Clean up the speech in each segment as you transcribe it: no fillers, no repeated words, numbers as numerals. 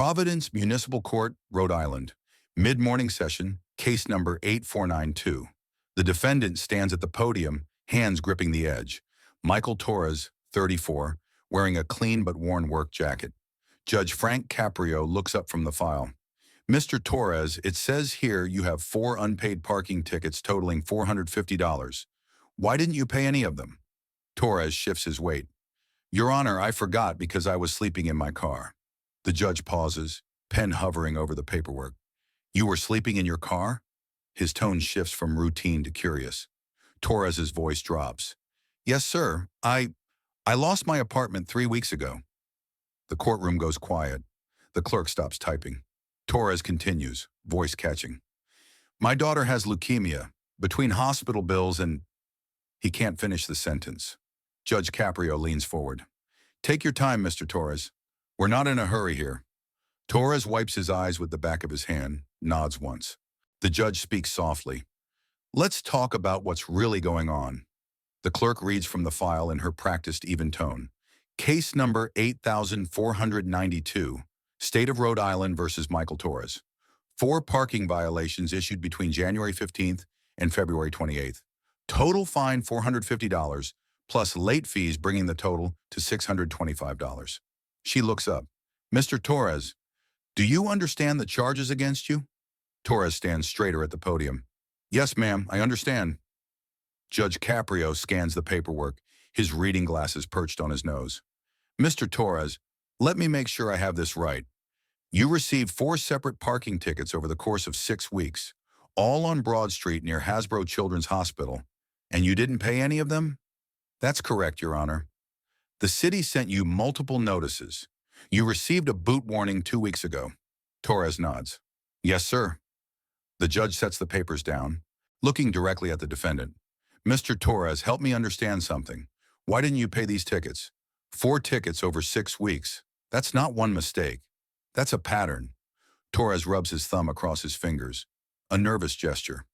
Providence Municipal Court, Rhode Island. Mid-morning session, case number 8492. The defendant stands at the podium, hands gripping the edge. Michael Torres, 34, wearing a clean but worn work jacket. Judge Frank Caprio looks up from the file. Mr. Torres, it says here you have 4 unpaid parking tickets totaling $450. Why didn't you pay any of them? Torres shifts his weight. Your Honor, I forgot because I was sleeping in my car. The judge pauses, pen hovering over the paperwork. You were sleeping in your car? His tone shifts from routine to curious. Torres's voice drops. Yes, sir. I lost my apartment 3 weeks ago. The courtroom goes quiet. The clerk stops typing. Torres continues, voice catching. My daughter has leukemia. Between hospital bills and... He can't finish the sentence. Judge Caprio leans forward. Take your time, Mr. Torres. We're not in a hurry here. Torres wipes his eyes with the back of his hand, nods once. The judge speaks softly. Let's talk about what's really going on. The clerk reads from the file in her practiced even tone. Case number 8492, State of Rhode Island versus Michael Torres. 4 parking violations issued between January 15th and February 28th. Total fine $450, plus late fees bringing the total to $625. She looks up. Mr. Torres, do you understand the charges against you? Torres stands straighter at the podium. Yes, ma'am, I understand. Judge Caprio scans the paperwork, his reading glasses perched on his nose. Mr. Torres, let me make sure I have this right. You received 4 separate parking tickets over the course of 6 weeks, all on Broad Street near Hasbro Children's Hospital, and you didn't pay any of them? That's correct, Your Honor. The city sent you multiple notices. You received a boot warning 2 weeks ago. Torres nods. Yes, sir. The judge sets the papers down, looking directly at the defendant. Mr. Torres, help me understand something. Why didn't you pay these tickets? 4 tickets over 6 weeks. That's not one mistake. That's a pattern. Torres rubs his thumb across his fingers, a nervous gesture.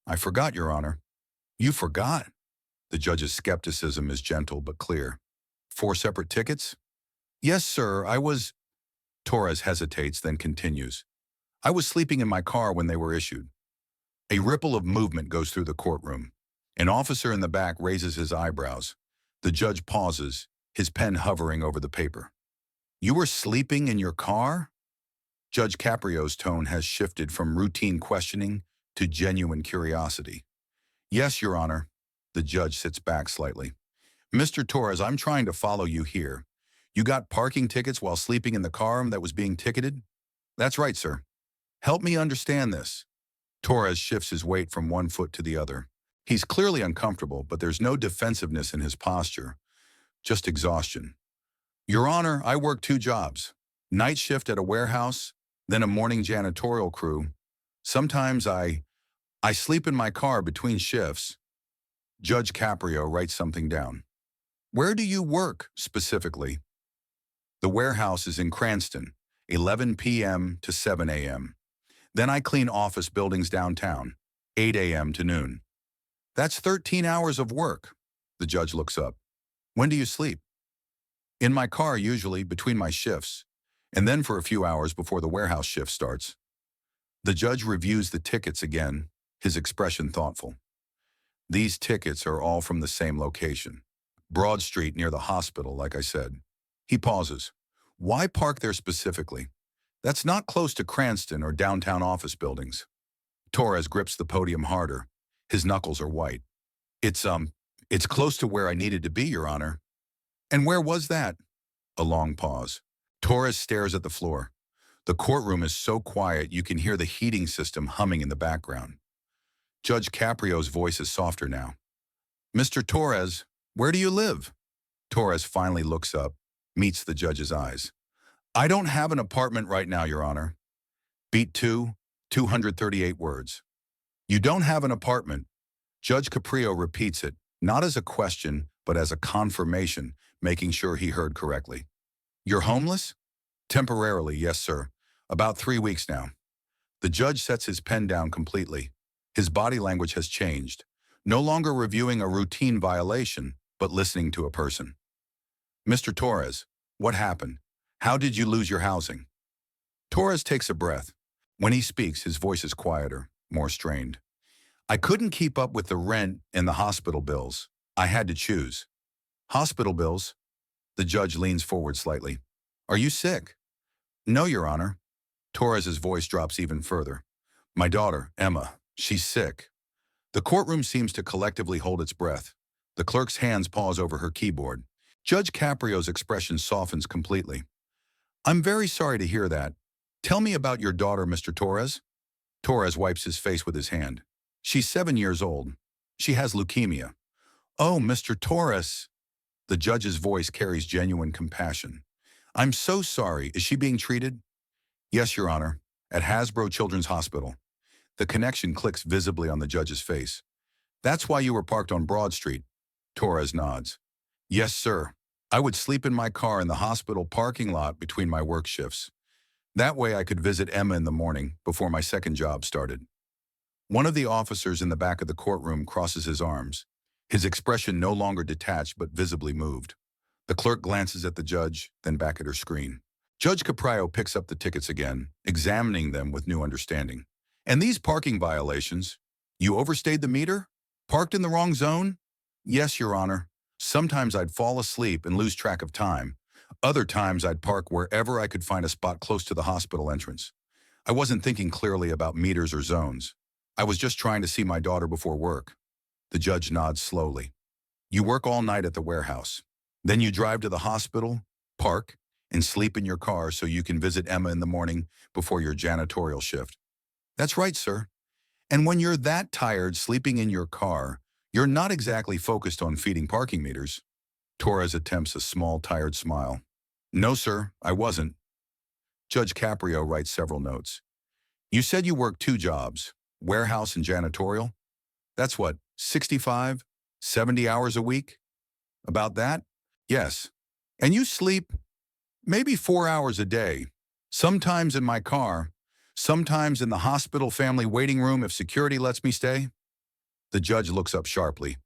I forgot, Your Honor. You forgot? The judge's skepticism is gentle but clear. 4 separate tickets? Yes, sir, I was... Torres hesitates, then continues. I was sleeping in my car when they were issued. A ripple of movement goes through the courtroom. An officer in the back raises his eyebrows. The judge pauses, his pen hovering over the paper. You were sleeping in your car? Judge Caprio's tone has shifted from routine questioning to genuine curiosity. Yes, Your Honor. The judge sits back slightly. Mr. Torres, I'm trying to follow you here. You got parking tickets while sleeping in the car that was being ticketed? That's right, sir. Help me understand this. Torres shifts his weight from one foot to the other. He's clearly uncomfortable, but there's no defensiveness in his posture, just exhaustion. Your Honor, I work 2 jobs. Night shift at a warehouse, then a morning janitorial crew. Sometimes I sleep in my car between shifts. Judge Caprio writes something down. Where do you work, specifically? The warehouse is in Cranston, 11 p.m. to 7 a.m. Then I clean office buildings downtown, 8 a.m. to noon. That's 13 hours of work. The judge looks up. When do you sleep? In my car, usually, between my shifts, and then for a few hours before the warehouse shift starts. The judge reviews the tickets again, his expression thoughtful. These tickets are all from the same location. Broad Street near the hospital, like I said. He pauses. Why park there specifically? That's not close to Cranston or downtown office buildings. Torres grips the podium harder. His knuckles are white. It's close to where I needed to be, Your Honor. And where was that? A long pause. Torres stares at the floor. The courtroom is so quiet you can hear the heating system humming in the background. Judge Caprio's voice is softer now. Mr. Torres, where do you live? Torres finally looks up, meets the judge's eyes. I don't have an apartment right now, Your Honor. Beat 2, 238 words. You don't have an apartment. Judge Caprio repeats it, not as a question, but as a confirmation, making sure he heard correctly. You're homeless? Temporarily, yes, sir. About 3 weeks now. The judge sets his pen down completely. His body language has changed. No longer reviewing a routine violation, but listening to a person. Mr. Torres, what happened? How did you lose your housing? Torres takes a breath. When he speaks, his voice is quieter, more strained. I couldn't keep up with the rent and the hospital bills. I had to choose. Hospital bills? The judge leans forward slightly. Are you sick? No, Your Honor. Torres's voice drops even further. My daughter, Emma, she's sick. The courtroom seems to collectively hold its breath. The clerk's hands pause over her keyboard. Judge Caprio's expression softens completely. I'm very sorry to hear that. Tell me about your daughter, Mr. Torres. Torres wipes his face with his hand. She's 7 years old. She has leukemia. Oh, Mr. Torres. The judge's voice carries genuine compassion. I'm so sorry. Is she being treated? Yes, Your Honor, at Hasbro Children's Hospital. The connection clicks visibly on the judge's face. That's why you were parked on Broad Street. Torres nods. Yes, sir. I would sleep in my car in the hospital parking lot between my work shifts. That way I could visit Emma in the morning before my second job started. One of the officers in the back of the courtroom crosses his arms, his expression no longer detached but visibly moved. The clerk glances at the judge, then back at her screen. Judge Caprio picks up the tickets again, examining them with new understanding. And these parking violations? You overstayed the meter? Parked in the wrong zone? Yes, Your Honor. Sometimes I'd fall asleep and lose track of time. Other times I'd park wherever I could find a spot close to the hospital entrance. I wasn't thinking clearly about meters or zones. I was just trying to see my daughter before work. The judge nods slowly. You work all night at the warehouse. Then you drive to the hospital, park, and sleep in your car so you can visit Emma in the morning before your janitorial shift. That's right, sir. And when you're that tired sleeping in your car, you're not exactly focused on feeding parking meters. Torres attempts a small, tired smile. No, sir, I wasn't. Judge Caprio writes several notes. You said you worked 2 jobs, warehouse and janitorial. That's what, 65, 70 hours a week? About that? Yes. And you sleep maybe 4 hours a day, sometimes in my car, sometimes in the hospital family waiting room if security lets me stay? The judge looks up sharply.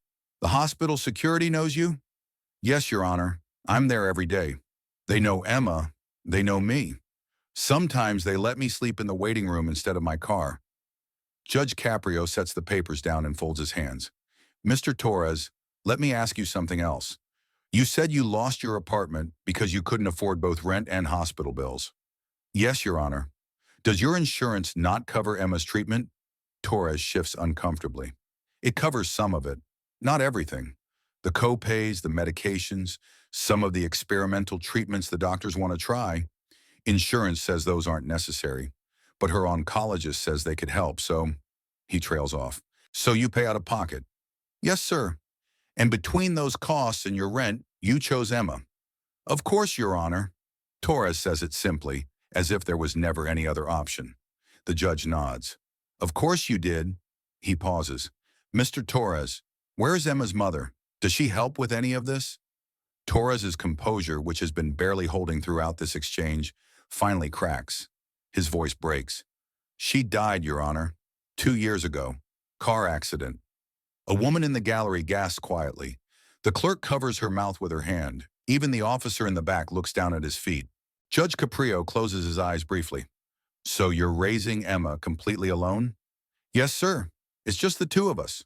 The hospital security knows you? Yes, Your Honor. I'm there every day. They know Emma. They know me. Sometimes they let me sleep in the waiting room instead of my car. Judge Caprio sets the papers down and folds his hands. Mr. Torres, let me ask you something else. You said you lost your apartment because you couldn't afford both rent and hospital bills. Yes, Your Honor. Does your insurance not cover Emma's treatment? Torres shifts uncomfortably. It covers some of it, not everything. The co-pays, the medications, some of the experimental treatments the doctors want to try. Insurance says those aren't necessary, but her oncologist says they could help, so he trails off. So you pay out of pocket? Yes, sir. And between those costs and your rent, you chose Emma. Of course, Your Honor. Torres says it simply, as if there was never any other option. The judge nods. Of course you did. He pauses. Mr. Torres, where is Emma's mother? Does she help with any of this? Torres's composure, which has been barely holding throughout this exchange, finally cracks. His voice breaks. She died, Your Honor, 2 years ago. Car accident. A woman in the gallery gasps quietly. The clerk covers her mouth with her hand. Even the officer in the back looks down at his feet. Judge Caprio closes his eyes briefly. So you're raising Emma completely alone? Yes, sir. It's just the 2 of us.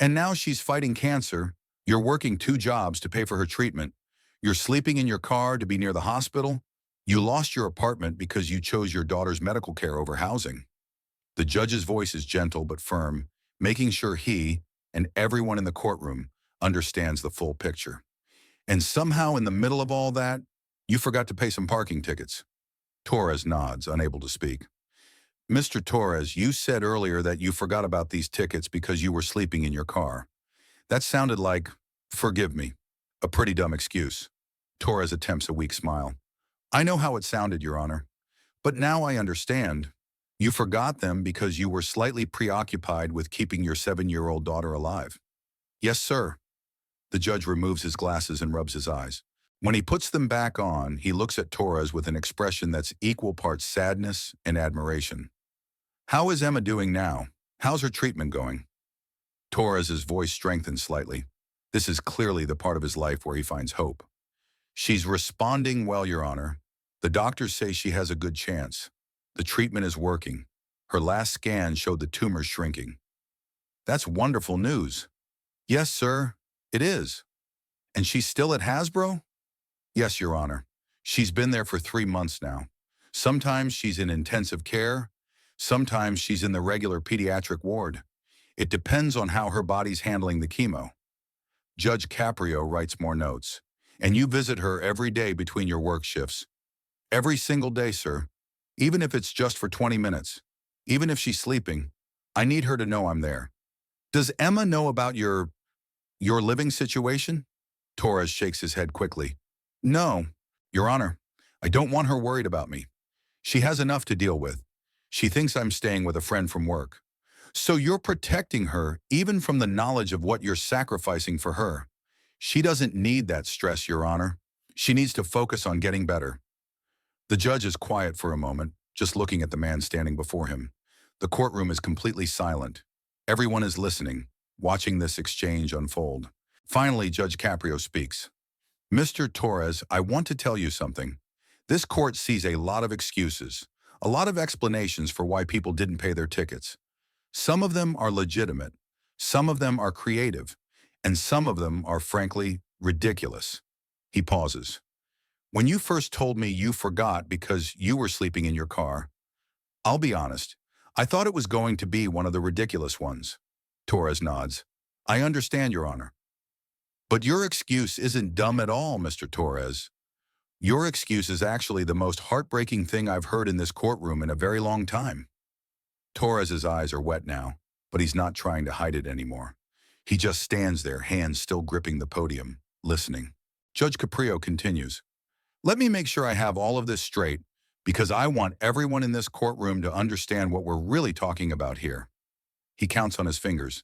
And now she's fighting cancer. You're working 2 jobs to pay for her treatment. You're sleeping in your car to be near the hospital. You lost your apartment because you chose your daughter's medical care over housing. The judge's voice is gentle but firm, making sure he and everyone in the courtroom understands the full picture. And somehow in the middle of all that, you forgot to pay some parking tickets. Torres nods, unable to speak. Mr. Torres, you said earlier that you forgot about these tickets because you were sleeping in your car. That sounded like, forgive me, a pretty dumb excuse. Torres attempts a weak smile. I know how it sounded, Your Honor. But now I understand. You forgot them because you were slightly preoccupied with keeping your 7-year-old daughter alive. Yes, sir. The judge removes his glasses and rubs his eyes. When he puts them back on, he looks at Torres with an expression that's equal parts sadness and admiration. How is Emma doing now? How's her treatment going? Torres's voice strengthens slightly. This is clearly the part of his life where he finds hope. She's responding well, Your Honor. The doctors say she has a good chance. The treatment is working. Her last scan showed the tumor shrinking. That's wonderful news. Yes, sir, it is. And she's still at Hasbro? Yes, Your Honor. She's been there for 3 months now. Sometimes she's in intensive care. Sometimes she's in the regular pediatric ward. It depends on how her body's handling the chemo. Judge Caprio writes more notes. And you visit her every day between your work shifts. Every single day, sir. Even if it's just for 20 minutes. Even if she's sleeping. I need her to know I'm there. Does Emma know about your living situation? Torres shakes his head quickly. No, Your Honor. I don't want her worried about me. She has enough to deal with. She thinks I'm staying with a friend from work. So you're protecting her even from the knowledge of what you're sacrificing for her. She doesn't need that stress, Your Honor. She needs to focus on getting better. The judge is quiet for a moment, just looking at the man standing before him. The courtroom is completely silent. Everyone is listening, watching this exchange unfold. Finally, Judge Caprio speaks. Mr. Torres, I want to tell you something. This court sees a lot of excuses, a lot of explanations for why people didn't pay their tickets. Some of them are legitimate, some of them are creative, and some of them are frankly ridiculous. He pauses. When you first told me you forgot because you were sleeping in your car, I'll be honest, I thought it was going to be one of the ridiculous ones. Torres nods. I understand, Your Honor. But your excuse isn't dumb at all, Mr. Torres. Your excuse is actually the most heartbreaking thing I've heard in this courtroom in a very long time. Torres's eyes are wet now, but he's not trying to hide it anymore. He just stands there, hands still gripping the podium, listening. Judge Caprio continues. Let me make sure I have all of this straight, because I want everyone in this courtroom to understand what we're really talking about here. He counts on his fingers.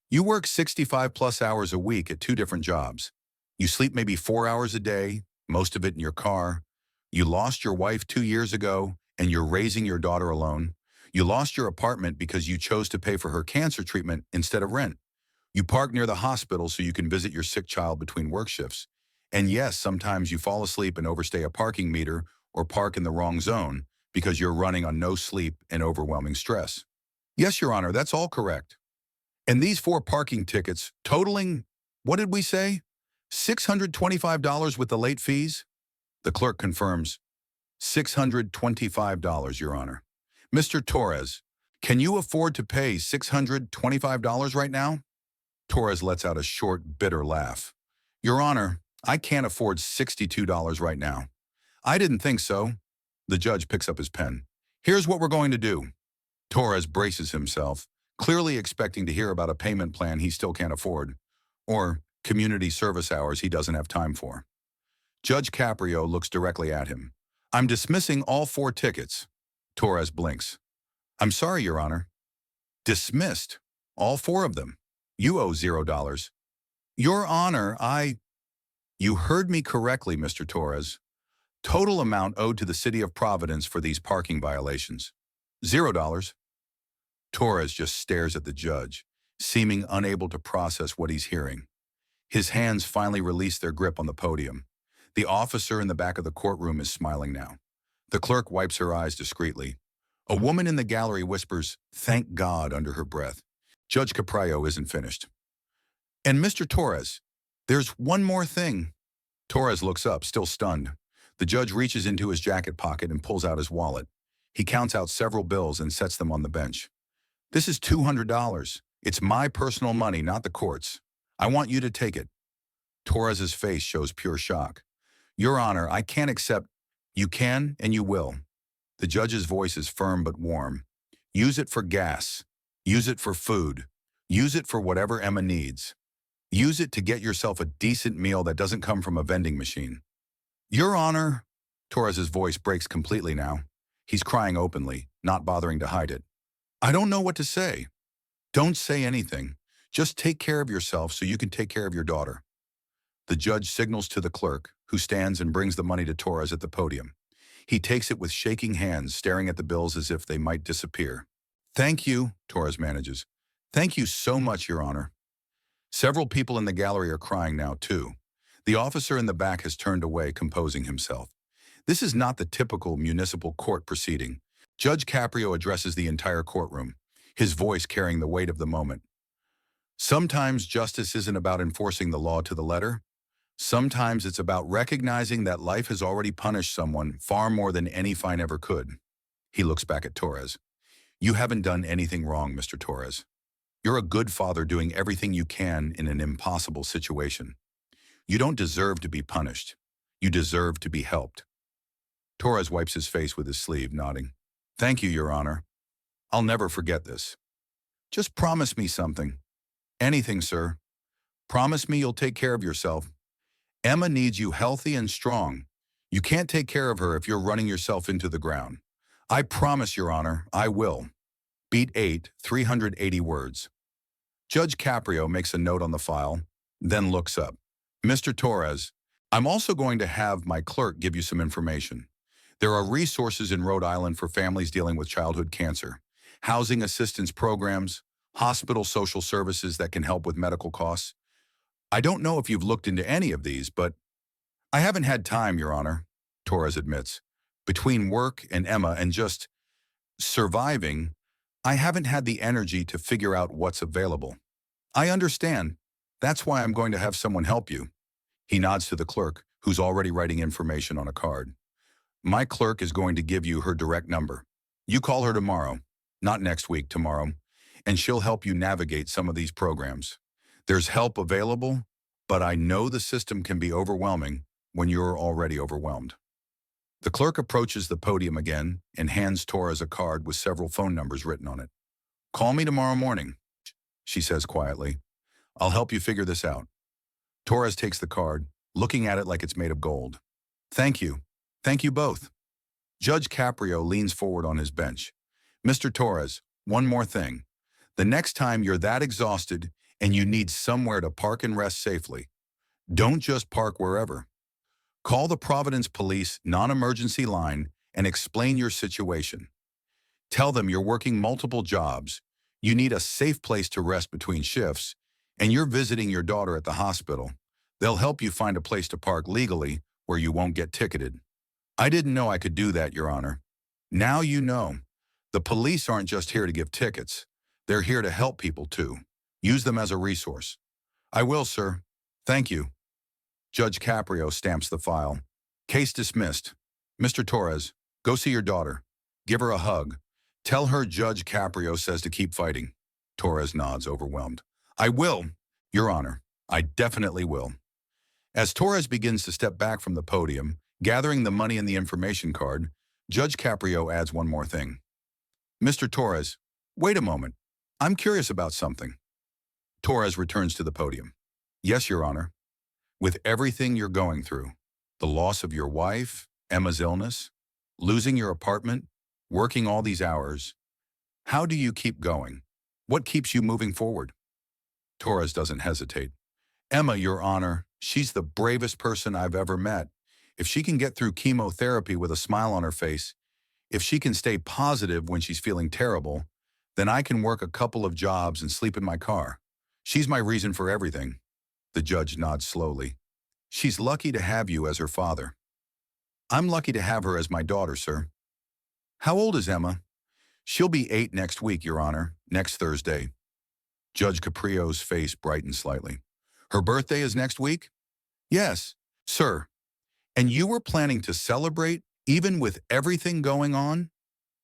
You work 65 plus hours a week at 2 different jobs. You sleep maybe 4 hours a day, most of it in your car. You lost your wife 2 years ago, and you're raising your daughter alone. You lost your apartment because you chose to pay for her cancer treatment instead of rent. You park near the hospital so you can visit your sick child between work shifts. And yes, sometimes you fall asleep and overstay a parking meter or park in the wrong zone because you're running on no sleep and overwhelming stress. Yes, Your Honor, that's all correct. And these 4 parking tickets, totaling, what did we say? $625 with the late fees? The clerk confirms, $625, Your Honor. Mr. Torres, can you afford to pay $625 right now? Torres lets out a short, bitter laugh. Your Honor, I can't afford $62 right now. I didn't think so. The judge picks up his pen. Here's what we're going to do. Torres braces himself, clearly expecting to hear about a payment plan he still can't afford, or community service hours he doesn't have time for. Judge Caprio looks directly at him. I'm dismissing all 4 tickets. Torres blinks. I'm sorry, Your Honor. Dismissed. All 4 of them. You owe $0. Your Honor, You heard me correctly, Mr. Torres. Total amount owed to the city of Providence for these parking violations. $0. Torres just stares at the judge, seeming unable to process what he's hearing. His hands finally release their grip on the podium. The officer in the back of the courtroom is smiling now. The clerk wipes her eyes discreetly. A woman in the gallery whispers, "Thank God," under her breath. Judge Caprio isn't finished. And Mr. Torres, there's one more thing. Torres looks up, still stunned. The judge reaches into his jacket pocket and pulls out his wallet. He counts out several bills and sets them on the bench. This is $200. It's my personal money, not the court's. I want you to take it. Torres's face shows pure shock. Your Honor, I can't accept. You can and you will. The judge's voice is firm but warm. Use it for gas. Use it for food. Use it for whatever Emma needs. Use it to get yourself a decent meal that doesn't come from a vending machine. Your Honor, Torres's voice breaks completely now. He's crying openly, not bothering to hide it. I don't know what to say. Don't say anything. Just take care of yourself so you can take care of your daughter. The judge signals to the clerk, who stands and brings the money to Torres at the podium. He takes it with shaking hands, staring at the bills as if they might disappear. Thank you, Torres manages. Thank you so much, Your Honor. Several people in the gallery are crying now, too. The officer in the back has turned away, composing himself. This is not the typical municipal court proceeding. Judge Caprio addresses the entire courtroom, his voice carrying the weight of the moment. Sometimes justice isn't about enforcing the law to the letter. Sometimes it's about recognizing that life has already punished someone far more than any fine ever could. He looks back at Torres. You haven't done anything wrong, Mr. Torres. You're a good father doing everything you can in an impossible situation. You don't deserve to be punished. You deserve to be helped. Torres wipes his face with his sleeve, nodding. Thank you, Your Honor. I'll never forget this. Just promise me something. Anything, sir. Promise me you'll take care of yourself. Emma needs you healthy and strong. You can't take care of her if you're running yourself into the ground. I promise, Your Honor, I will. Beat 8, 380 words. Judge Caprio makes a note on the file, then looks up. Mr. Torres, I'm also going to have my clerk give you some information. There are resources in Rhode Island for families dealing with childhood cancer, housing assistance programs, hospital social services that can help with medical costs. I don't know if you've looked into any of these, but I haven't had time, Your Honor, Torres admits. Between work and Emma and just surviving, I haven't had the energy to figure out what's available. I understand. That's why I'm going to have someone help you. He nods to the clerk, who's already writing information on a card. My clerk is going to give you her direct number. You call her tomorrow, not next week, tomorrow, and she'll help you navigate some of these programs. There's help available, but I know the system can be overwhelming when you're already overwhelmed. The clerk approaches the podium again and hands Torres a card with several phone numbers written on it. Call me tomorrow morning, she says quietly. I'll help you figure this out. Torres takes the card, looking at it like it's made of gold. Thank you. Thank you both. Judge Caprio leans forward on his bench. Mr. Torres, one more thing. The next time you're that exhausted and you need somewhere to park and rest safely, don't just park wherever. Call the Providence Police non-emergency line and explain your situation. Tell them you're working multiple jobs, you need a safe place to rest between shifts, and you're visiting your daughter at the hospital. They'll help you find a place to park legally where you won't get ticketed. I didn't know I could do that, Your Honor. Now you know. The police aren't just here to give tickets. They're here to help people too. Use them as a resource. I will, sir. Thank you. Judge Caprio stamps the file. Case dismissed. Mr. Torres, go see your daughter. Give her a hug. Tell her Judge Caprio says to keep fighting. Torres nods, overwhelmed. I will, Your Honor. I definitely will. As Torres begins to step back from the podium, gathering the money and the information card, Judge Caprio adds one more thing. Mr. Torres, wait a moment. I'm curious about something. Torres returns to the podium. Yes, Your Honor. With everything you're going through, the loss of your wife, Emma's illness, losing your apartment, working all these hours, how do you keep going? What keeps you moving forward? Torres doesn't hesitate. Emma, Your Honor, she's the bravest person I've ever met. If she can get through chemotherapy with a smile on her face, if she can stay positive when she's feeling terrible, then I can work a couple of jobs and sleep in my car. She's my reason for everything. The judge nods slowly. She's lucky to have you as her father. I'm lucky to have her as my daughter, sir. How old is Emma? She'll be 8 next week, Your Honor, next Thursday. Judge Caprio's face brightens slightly. Her birthday is next week? Yes, sir. And you were planning to celebrate even with everything going on?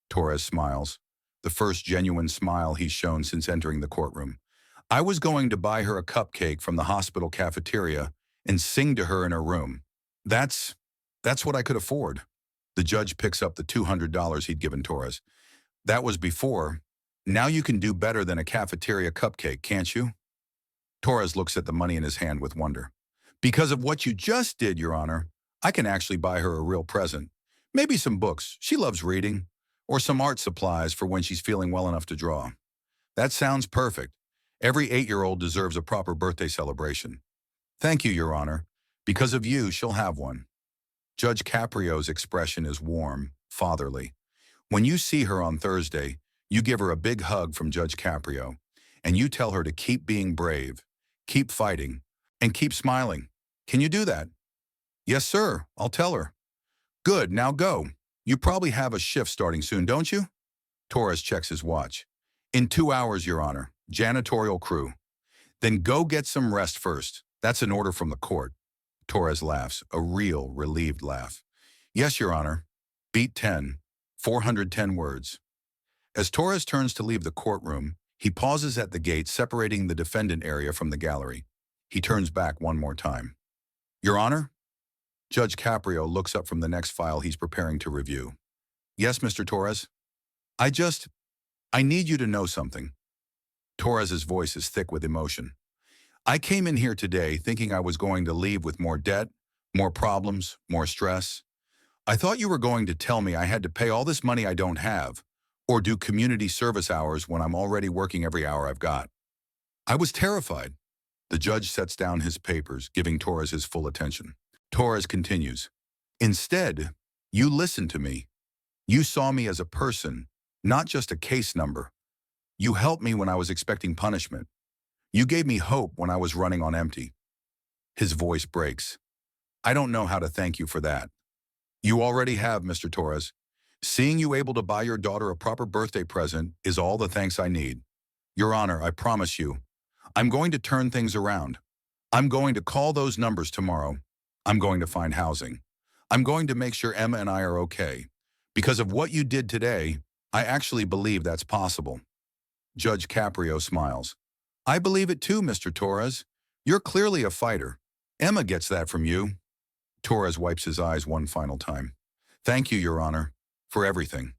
Torres smiles, the first genuine smile he's shown since entering the courtroom. I was going to buy her a cupcake from the hospital cafeteria and sing to her in her room. That's what I could afford. The judge picks up the $200 he'd given Torres. That was before. Now you can do better than a cafeteria cupcake, can't you? Torres looks at the money in his hand with wonder. Because of what you just did, Your Honor, I can actually buy her a real present. Maybe some books. She loves reading. Or some art supplies for when she's feeling well enough to draw. That sounds perfect. Every 8-year-old deserves a proper birthday celebration. Thank you, Your Honor. Because of you, she'll have one. Judge Caprio's expression is warm, fatherly. When you see her on Thursday, you give her a big hug from Judge Caprio, and you tell her to keep being brave, keep fighting, and keep smiling. Can you do that? Yes, sir. I'll tell her. Good. Now go. You probably have a shift starting soon, don't you? Torres checks his watch. In 2 hours, Your Honor. Janitorial crew. Then go get some rest first. That's an order from the court. Torres laughs, a real, relieved laugh. Yes, Your Honor. Beat 10. 410 words. As Torres turns to leave the courtroom, he pauses at the gate separating the defendant area from the gallery. He turns back one more time. Your Honor? Judge Caprio looks up from the next file he's preparing to review. Yes, Mr. Torres? I need you to know something. Torres's voice is thick with emotion. I came in here today thinking I was going to leave with more debt, more problems, more stress. I thought you were going to tell me I had to pay all this money I don't have, or do community service hours when I'm already working every hour I've got. I was terrified. The judge sets down his papers, giving Torres his full attention. Torres continues. Instead, you listened to me. You saw me as a person, not just a case number. You helped me when I was expecting punishment. You gave me hope when I was running on empty. His voice breaks. I don't know how to thank you for that. You already have, Mr. Torres. Seeing you able to buy your daughter a proper birthday present is all the thanks I need. Your Honor, I promise you, I'm going to turn things around. I'm going to call those numbers tomorrow. I'm going to find housing. I'm going to make sure Emma and I are okay. Because of what you did today, I actually believe that's possible. Judge Caprio smiles. I believe it too, Mr. Torres. You're clearly a fighter. Emma gets that from you. Torres wipes his eyes one final time. Thank you, Your Honor, for everything.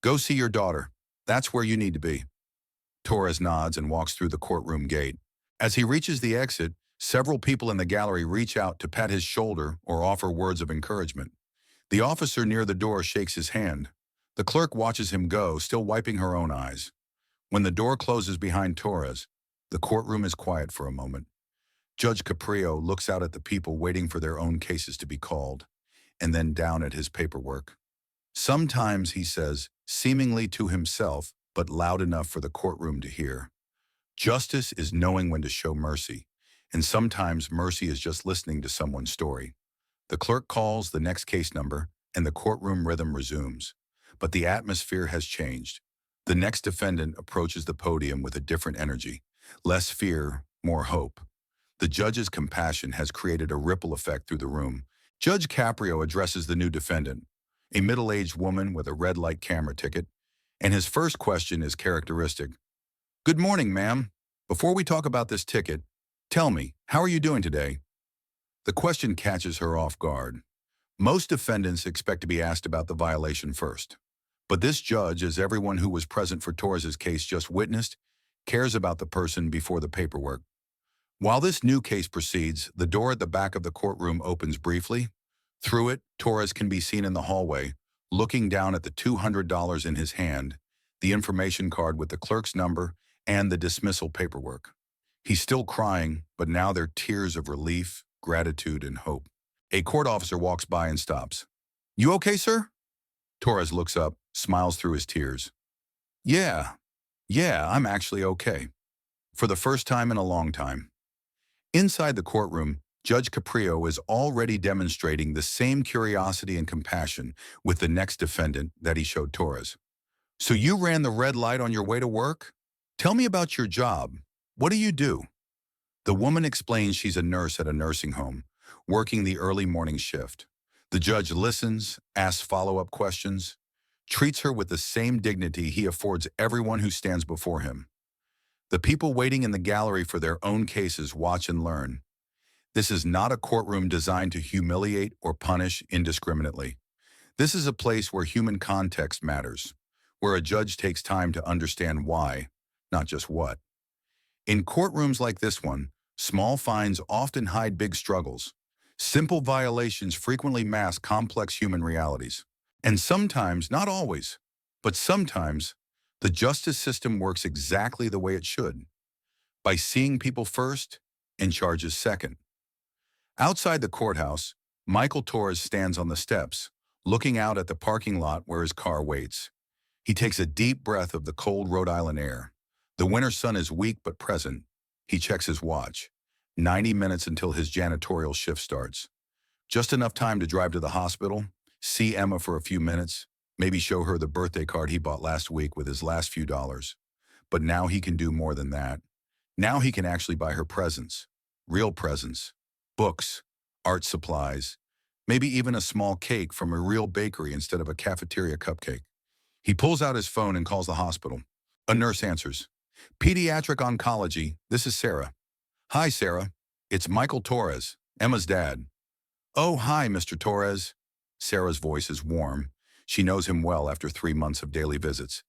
Go see your daughter. That's where you need to be. Torres nods and walks through the courtroom gate. As he reaches the exit, several people in the gallery reach out to pat his shoulder or offer words of encouragement. The officer near the door shakes his hand. The clerk watches him go, still wiping her own eyes. When the door closes behind Torres, the courtroom is quiet for a moment. Judge Caprio looks out at the people waiting for their own cases to be called, and then down at his paperwork. Sometimes, he says, seemingly to himself, but loud enough for the courtroom to hear. Justice is knowing when to show mercy, and sometimes mercy is just listening to someone's story. The clerk calls the next case number, and the courtroom rhythm resumes. But the atmosphere has changed. The next defendant approaches the podium with a different energy. Less fear, more hope. The judge's compassion has created a ripple effect through the room. Judge Caprio addresses the new defendant, a middle-aged woman with a red light camera ticket, and his first question is characteristic. Good morning, ma'am. Before we talk about this ticket, tell me, how are you doing today? The question catches her off guard. Most defendants expect to be asked about the violation first. But this judge, as everyone who was present for Torres's case just witnessed, cares about the person before the paperwork. While this new case proceeds, the door at the back of the courtroom opens briefly. Through it, Torres can be seen in the hallway, looking down at the $200 in his hand, the information card with the clerk's number, and the dismissal paperwork. He's still crying, but now they're tears of relief, gratitude, and hope. A court officer walks by and stops. You okay, sir? Torres looks up, smiles through his tears. Yeah, I'm actually okay. For the first time in a long time. Inside the courtroom, Judge Caprio is already demonstrating the same curiosity and compassion with the next defendant that he showed Torres. So you ran the red light on your way to work? Tell me about your job. What do you do? The woman explains she's a nurse at a nursing home, working the early morning shift. The judge listens, asks follow-up questions, treats her with the same dignity he affords everyone who stands before him. The people waiting in the gallery for their own cases watch and learn. This is not a courtroom designed to humiliate or punish indiscriminately. This is a place where human context matters, where a judge takes time to understand why, not just what. In courtrooms like this one, small fines often hide big struggles. Simple violations frequently mask complex human realities. And sometimes, not always, but sometimes, the justice system works exactly the way it should, by seeing people first and charges second. Outside the courthouse, Michael Torres stands on the steps, looking out at the parking lot where his car waits. He takes a deep breath of the cold Rhode Island air. The winter sun is weak but present. He checks his watch. 90 minutes until his janitorial shift starts. Just enough time to drive to the hospital, see Emma for a few minutes, maybe show her the birthday card he bought last week with his last few dollars. But now he can do more than that. Now he can actually buy her presents, real presents, books, art supplies, maybe even a small cake from a real bakery instead of a cafeteria cupcake. He pulls out his phone and calls the hospital. A nurse answers. Pediatric oncology, this is Sarah. Hi, Sarah. It's Michael Torres, Emma's dad. Oh, hi, Mr. Torres. Sarah's voice is warm. She knows him well after 3 months of daily visits.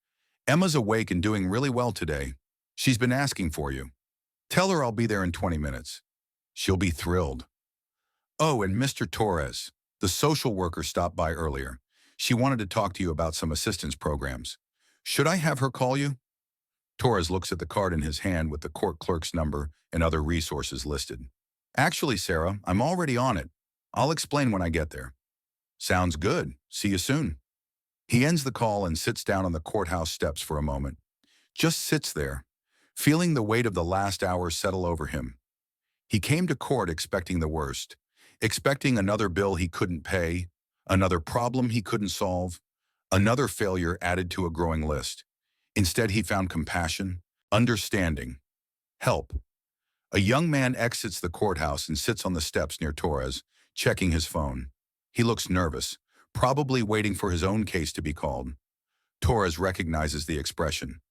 Emma's awake and doing really well today. She's been asking for you. Tell her I'll be there in 20 minutes. She'll be thrilled. Oh, and Mr. Torres, the social worker stopped by earlier. She wanted to talk to you about some assistance programs. Should I have her call you? Torres looks at the card in his hand with the court clerk's number and other resources listed. Actually, Sarah, I'm already on it. I'll explain when I get there. Sounds good. See you soon. He ends the call and sits down on the courthouse steps for a moment. Just sits there, feeling the weight of the last hours settle over him. He came to court expecting the worst, expecting another bill he couldn't pay, another problem he couldn't solve, another failure added to a growing list. Instead, he found compassion, understanding, help. A young man exits the courthouse and sits on the steps near Torres, checking his phone. He looks nervous, probably waiting for his own case to be called. Torres recognizes the expression.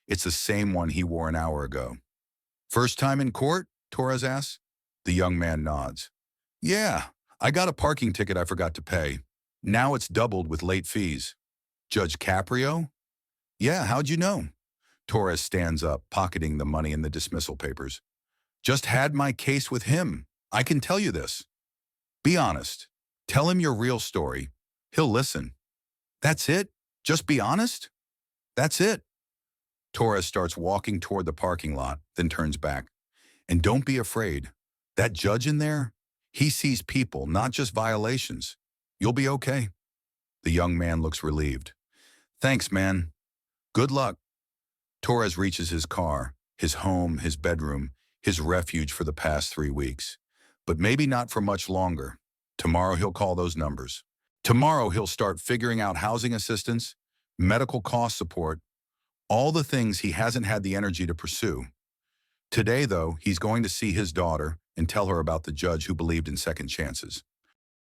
It's the same one he wore an hour ago. First time in court? Torres asks. The young man nods. Yeah, I got a parking ticket I forgot to pay. Now it's doubled with late fees. Judge Caprio? Yeah, how'd you know? Torres stands up, pocketing the money in the dismissal papers. Just had my case with him. I can tell you this. Be honest. Tell him your real story. He'll listen. That's it? Just be honest? That's it. Torres starts walking toward the parking lot, then turns back. And don't be afraid. That judge in there, he sees people, not just violations. You'll be okay. The young man looks relieved. Thanks, man. Good luck. Torres reaches his car, his home, his bedroom, his refuge for the past 3 weeks. But maybe not for much longer. Tomorrow he'll call those numbers. Tomorrow he'll start figuring out housing assistance, medical cost support, all the things he hasn't had the energy to pursue. Today, though, he's going to see his daughter and tell her about the judge who believed in second chances.